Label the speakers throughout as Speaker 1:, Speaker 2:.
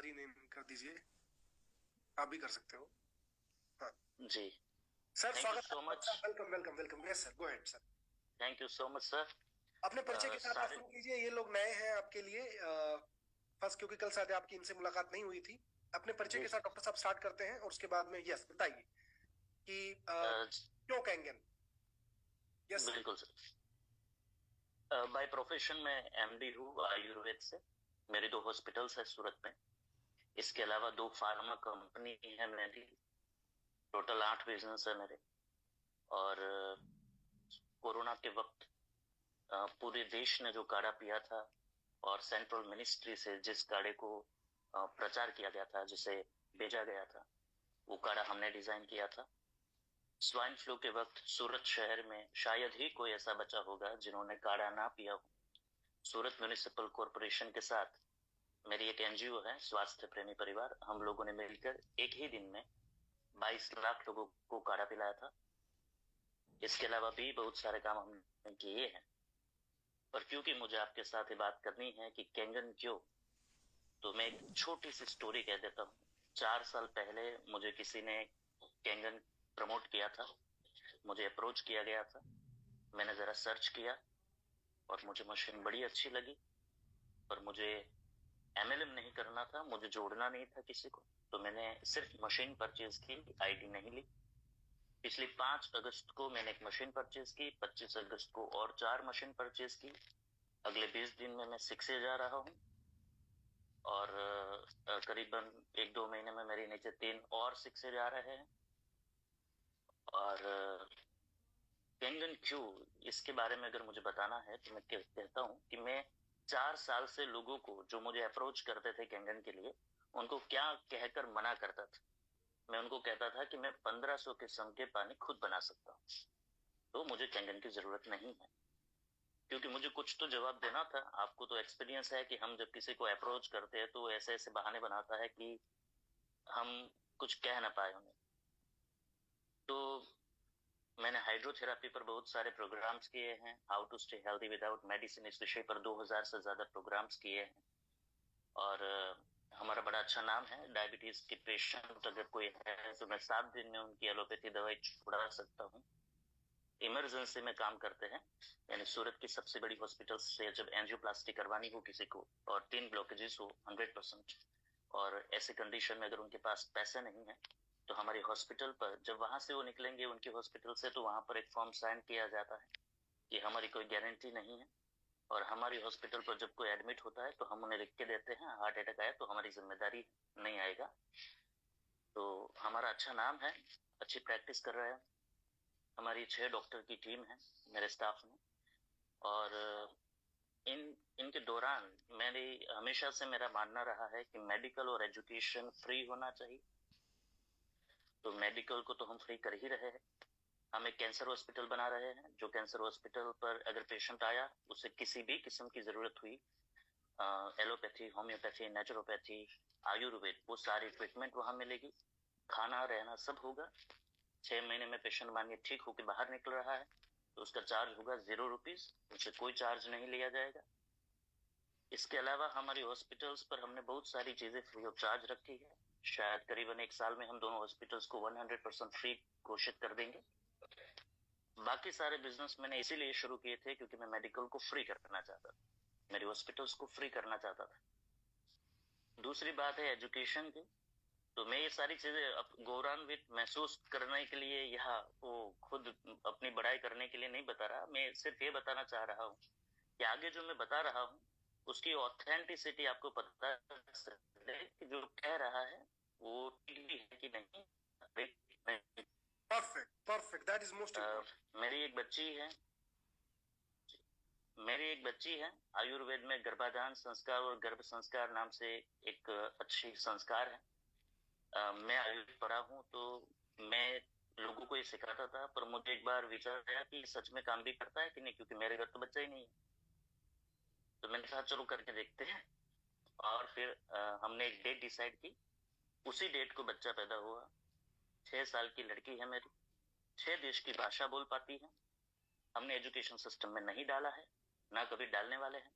Speaker 1: Rename कर दीजिए। आप भी कर सकते हो। हाँ
Speaker 2: जी।
Speaker 1: सर,
Speaker 2: थैंक यू
Speaker 1: स्वागत है
Speaker 2: सो
Speaker 1: आपका
Speaker 2: much.
Speaker 1: Sir. Welcome welcome welcome. Yes sir, go ahead sir.
Speaker 2: Thank you so much sir.
Speaker 1: अपने परिचय के साथ आप
Speaker 2: सारे
Speaker 1: शुरू कीजिए। ये लोग नए हैं आपके लिए फर्स्ट, क्योंकि कल शायद आपकी इनसे मुलाकात नहीं हुई थी। अपने परिचय
Speaker 2: जी
Speaker 1: के साथ डॉक्टर साहब स्टार्ट करते हैं और उसके बाद में यस बताइए कि
Speaker 2: अ,
Speaker 1: क्यों कैंगन। Yes sir.
Speaker 2: बिल्कुल सर। बाय प्रोफेशन मैं एमडी हूँ आयुर्वेद से। मेरे 2 हॉस्पिटल्स है सूरत में। इसके अलावा 2 फार्मा कंपनी है मेरी। टोटल 8 बिजनेस है मेरे। और कोरोना के वक्त पूरे देश ने जो काढ़ा पिया था और सेंट्रल मिनिस्ट्री से जिस काढ़े को प्रचार किया गया था, जिसे भेजा गया था, वो काढ़ा हमने डिजाइन किया था। स्वाइन फ्लू के वक्त सूरत शहर में शायद ही कोई ऐसा बचा होगा जिन्होंने काढ़ा ना पिया हो। सूरत म्युनिसिपल कॉरपोरेशन के साथ मेरी एक एनजीओ है, स्वास्थ्य प्रेमी परिवार, हम लोगों ने मिलकर एक ही दिन में 22 लाख लोगों को काढ़ा पिलाया था। इसके अलावा भी बहुत सारे काम हमने किए हैं। पर क्योंकि मुझे आपके साथ ये बात करनी है कि कैंगन क्यों, तो मैं एक छोटी सी स्टोरी कह देता हूँ। 4 साल पहले मुझे किसी ने कैंगन प्रमोट किया था। मुझे अप्रोच किया गया था। मैंने जरा सर्च किया और मुझे मशीन बड़ी अच्छी लगी। पर मुझे एमएलएम नहीं करना था, मुझे जोड़ना नहीं था किसी को। तो मैंने सिर्फ मशीन परचेज की, आईडी नहीं ली। पिछली 5 अगस्त को मैंने एक मशीन परचेज की, 25 अगस्त को और 4 मशीन परचेज की। अगले 20 दिन में मैं 6 से जा रहा हूँ। और करीबन 1-2 महीने में मेरे नीचे 3 और 6 से जा रहे हैं। और कैंगन क्यों, इसके बारे में अगर मुझे बताना है तो मैं कहता हूँ कि मैं 4 साल से लोगों को जो मुझे अप्रोच करते थे कैंगन के लिए, उनको क्या कहकर मना करता था। मैं उनको कहता था कि मैं 1500 किस्म के पानी खुद बना सकता हूँ, तो मुझे कैंगन की जरूरत नहीं है। क्योंकि मुझे कुछ तो जवाब देना था। आपको तो एक्सपीरियंस है कि हम जब किसी को अप्रोच करते हैं तो ऐसे ऐसे बहाने बनाता है कि हम कुछ कह ना पाए उन्हें। तो मैंने हाइड्रोथेरापी पर बहुत सारे प्रोग्राम्स किए हैं। How to stay healthy without medicine, इस विषय पर 2000 से ज्यादा प्रोग्राम्स किए हैं। और हमारा बड़ा अच्छा नाम है। डायबिटीज के पेशेंट अगर कोई है तो मैं 7 दिन में उनकी एलोपैथी दवाई छुड़ा सकता हूँ। इमरजेंसी में काम करते हैं। यानी सूरत की सबसे बड़ी हॉस्पिटल से जब एंजियोप्लास्टी करवानी हो किसी को और 3 ब्लॉकेजेस हो 100%, और ऐसे कंडीशन में अगर उनके पास पैसे नहीं है, तो हमारी हॉस्पिटल पर जब वहां से वो निकलेंगे उनकी हॉस्पिटल से, तो वहां पर एक फॉर्म साइन किया जाता है कि हमारी कोई गारंटी नहीं है। और हमारी हॉस्पिटल पर जब कोई एडमिट होता है तो हम उन्हें लिख के देते हैं, हार्ट अटैक आया तो हमारी जिम्मेदारी नहीं आएगा। तो हमारा अच्छा नाम है, अच्छी प्रैक्टिस कर रहे हैं। हमारी 6 डॉक्टर की टीम है मेरे स्टाफ में। और इन इनके दौरान मेरी हमेशा से मेरा मानना रहा है कि मेडिकल और एजुकेशन फ्री होना चाहिए। तो मेडिकल को तो हम फ्री कर ही रहे हैं। हम एक कैंसर हॉस्पिटल बना रहे हैं, जो कैंसर हॉस्पिटल पर अगर पेशेंट आया, उसे किसी भी किस्म की जरूरत हुई, एलोपैथी, होम्योपैथी, नेचुरोपैथी, आयुर्वेद, वो सारी ट्रीटमेंट वहां मिलेगी। खाना रहना सब होगा। 6 महीने में पेशेंट मानिए ठीक होकर बाहर निकल रहा है तो उसका चार्ज होगा ₹0। उससे कोई चार्ज नहीं लिया जाएगा। इसके अलावा हमारी हॉस्पिटल्स पर हमने बहुत सारी चीजें फ्री ऑफ चार्ज रखी है। शायद करीबन 1 साल में हम दोनों हॉस्पिटल्स को 100% फ्री घोषित कर देंगे। बाकी सारे बिजनेस मैंने इसीलिए शुरू किए थे क्योंकि मैं मेडिकल को फ्री करना चाहता था, मेरी हॉस्पिटल्स को फ्री करना चाहता था। दूसरी बात है एजुकेशन की। तो मैं ये सारी चीजें गौरवान्वित महसूस करने के लिए या वो खुद अपनी बड़ाई करने के लिए नहीं बता रहा। मैं सिर्फ ये बताना चाह रहा हूँ कि आगे जो मैं बता रहा हूँ उसकी ऑथेंटिसिटी आपको पता चले कि जो कह रहा है वो ठीक भी है कि नहीं।
Speaker 1: Perfect perfect, that is most important.
Speaker 2: मेरी एक बच्ची है। मेरी एक बच्ची है। आयुर्वेद में गर्भाधान संस्कार और गर्भ संस्कार नाम से एक अच्छी संस्कार है। मैं आयुर्वेद पढ़ा हूँ तो मैं लोगों को ये सिखाता था। पर मुझे एक बार विचार आया कि सच में काम भी करता है कि नहीं, क्योंकि मेरे घर तो बच्चा ही नहीं है। तो मैंने कहा चलो करके देखते हैं। और फिर हमने एक डेट डिसाइड की। उसी डेट को बच्चा पैदा हुआ। 6 साल की लड़की है मेरी। 6 देश की भाषा बोल पाती है। हमने एजुकेशन सिस्टम में नहीं डाला है, ना कभी डालने वाले हैं।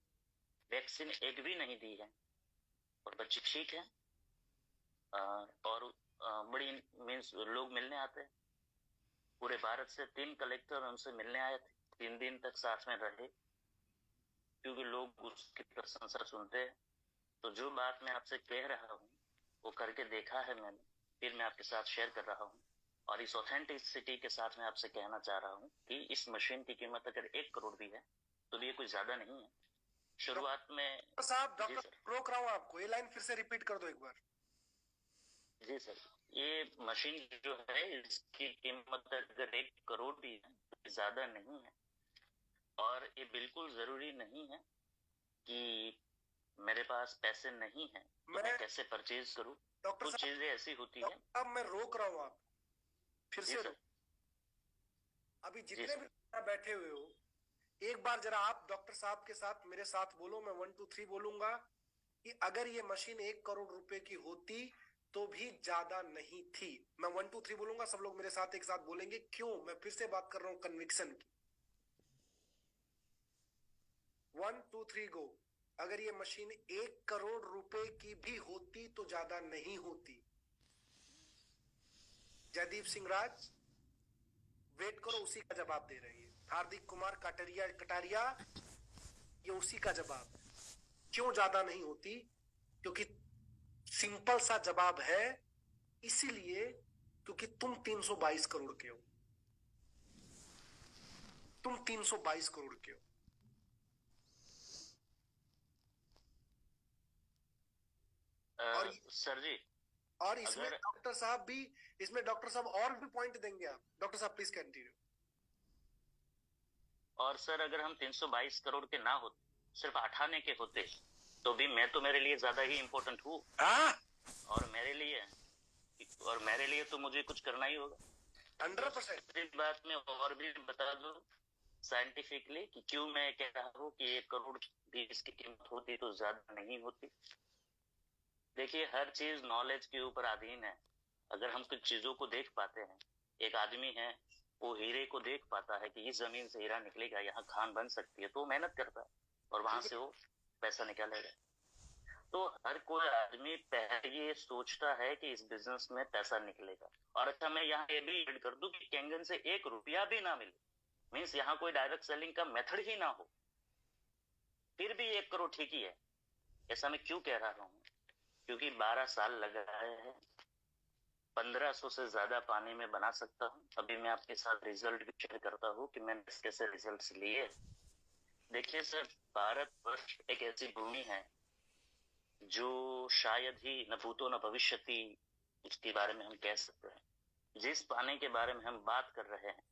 Speaker 2: वैक्सीन एक भी नहीं दी है। और बच्ची ठीक है। और बड़ी मीन्स लोग मिलने आते हैं पूरे भारत से। 3 कलेक्टर उनसे मिलने आए थे, 3 दिन तक साथ में रहे, क्योंकि लोग उसकी प्रशंसा सुनते हैं। तो जो बात मैं आपसे कह रहा हूँ वो करके देखा है मैंने, फिर मैं आपके साथ शेयर कर रहा हूँ। और इस ऑथेंटिसिटी के साथ मैं आपसे कहना चाह रहा हूँ कि इस मशीन की कीमत अगर 1 करोड़ भी है तो ये कोई ज्यादा नहीं है। शुरुआत में
Speaker 1: साहब,
Speaker 2: जी
Speaker 1: डॉक्टर
Speaker 2: सर,
Speaker 1: रोक रहा हूँ आपको, ये लाइन फिर से रिपीट कर दो एक बार।
Speaker 2: जी सर, ये मशीन जो है इसकी कीमत अगर 1 करोड़ भी है तो ज्यादा नहीं है। और ये बिल्कुल जरूरी नहीं है कि मेरे पास पैसे नहीं है तो मैं कैसे परचेज करूं।
Speaker 1: डॉक्टर
Speaker 2: कुछ
Speaker 1: साहब,
Speaker 2: चीजें ऐसी होती है।
Speaker 1: अब मैं रोक रहा हूँ आप फिर
Speaker 2: जी
Speaker 1: से
Speaker 2: सर,
Speaker 1: अभी
Speaker 2: जी
Speaker 1: जितने
Speaker 2: सर,
Speaker 1: भी बैठे हुए हो, एक बार जरा आप डॉक्टर साहब के साथ मेरे साथ बोलो, मैं 1 2 3 बोलूंगा कि अगर ये मशीन 1 करोड़ रुपए की होती तो भी ज्यादा नहीं थी। मैं 1 2 3 बोलूंगा, सब लोग मेरे साथ एक साथ बोलेंगे। क्यों? मैं फिर से बात कर रहा हूं कन्विक्शन की। 1 2 3 गो। अगर ये मशीन 1 करोड़ रुपए की भी होती तो ज्यादा नहीं होती। जयदीप सिंह राज, वेट करो, उसी का जवाब दे रहे हैं। हार्दिक कुमार कटारिया, ये उसी का जवाब है। क्यों ज्यादा नहीं होती? क्योंकि सिंपल सा जवाब है, इसीलिए क्योंकि तुम 322 करोड़ के हो। तुम 322 करोड़ के हो। और
Speaker 2: सर जी,
Speaker 1: और इसमें
Speaker 2: अगर
Speaker 1: डॉक्टर साहब भी, इसमें डॉक्टर साहब और भी पॉइंट देंगे आप। डॉक्टर साहब प्लीज कंटिन्यू।
Speaker 2: और सर अगर हम 322 करोड़ के ना होते, सिर्फ 8 आने के होते, तो भी मैं तो मेरे लिए ज्यादा ही इम्पोर्टेंट हूँ। और मेरे लिए तो मुझे कुछ करना ही होगा।
Speaker 1: 100%।
Speaker 2: बात में और भी बता दूं साइंटिफिकली कि क्यों मैं कह रहा हूँ कि 1 करोड़ भी इसकी कीमत होती तो ज्यादा नहीं होती। देखिए, हर चीज नॉलेज के ऊपर अधीन है। अगर हम कुछ चीजों को देख पाते हैं, एक आदमी है वो हीरे को देख पाता है कि इस जमीन से हीरा निकलेगा, यहाँ खान बन सकती है, तो वो मेहनत करता है और वहां से वो पैसा निकालेगा। तो हर कोई आदमी पहले ये सोचता है कि इस बिजनेस में पैसा निकलेगा। और अच्छा, मैं यहाँ ये भी ऐड कर दूं कि कैंगन से 1 रुपया भी ना मिले, मीन्स यहाँ कोई डायरेक्ट सेलिंग का मेथड ही ना हो, फिर भी 1 करोड़ ठीक ही है। ऐसा मैं क्यों कह रहा हूँ? क्योंकि 12 साल लगाए हैं, 1500 से ज्यादा पानी में बना सकता हूँ। अभी मैं आपके साथ रिजल्ट भी शेयर करता हूँ कि मैंने कैसे रिजल्ट्स लिए। देखिए सर, भारतवर्ष एक ऐसी भूमि है जो शायद ही न भूतो न भविष्यति उसके बारे में हम कह सकते हैं। जिस पानी के बारे में हम बात कर रहे हैं,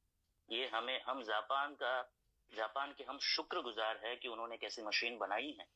Speaker 2: ये हम जापान के हम शुक्रगुजार है कि उन्होंने कैसी मशीन बनाई है।